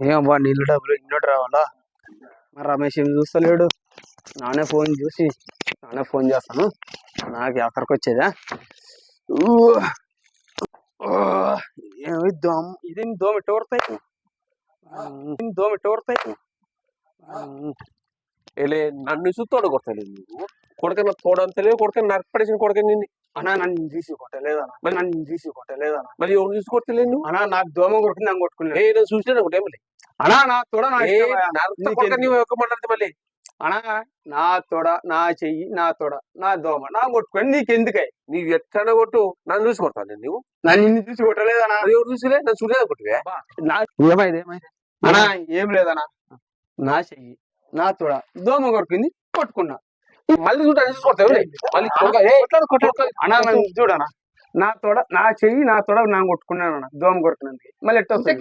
ఏమబ్బా నీళ్ళు డబ్బులు ఇన్నోటి రావాలా? మరి రమేష్ ఏం చూస్తలేడు. నానే ఫోన్ చేస్తాను. నాకు ఎక్కడికి వచ్చేదా? ఏమి దోమ, ఇదేం దోమ ఎట్టవడతాయి, ఏలే నన్ను చూస్తాడు కొడతాను నువ్వు కొడుకన్నా తోడంతలేవు కొడుకని నరపడేసిన కొడుకని నిన్ను అన్నా నన్ను తీసి కొట్టలేదన్నా, మరి ఎవరు చూసి కొట్టలేదు నువ్వు అన్నా. నాకు దోమ కొడుకుంది, నన్ను కొట్టుకున్నాను. నేను చూసినా ఒకటే మళ్ళీ అన్నా నా తోడ నువ్వు ఒక మాట్లాడితే మళ్ళీ అన్నా నా తోడ, నా చెయ్యి, నా తోడ, నా దోమ, నా కొట్టుకొని నీకెందుకై? నీకు ఎట్లా కొట్టు నన్ను చూసి కొడతాను నువ్వు నన్ను ఇన్ని చూసి కొట్టలేదన్నా. ఎవరు చూసిలే నన్ను చూడలేదు కొట్టువే అన్నా ఏం లేదన్నా. నా చెయ్యి, నా తోడ, దోమ కొడుకుంది, కొట్టుకున్నా. మళ్ళీ చూడ చూసి కొడతావు అన్నా నన్ను చూడనా, నా తోడ, నా చెయ్యి, నా తోడ, నా కొట్టుకున్నాను దోమ కొడుకున్నందుకు. మళ్ళీ ఎట్ట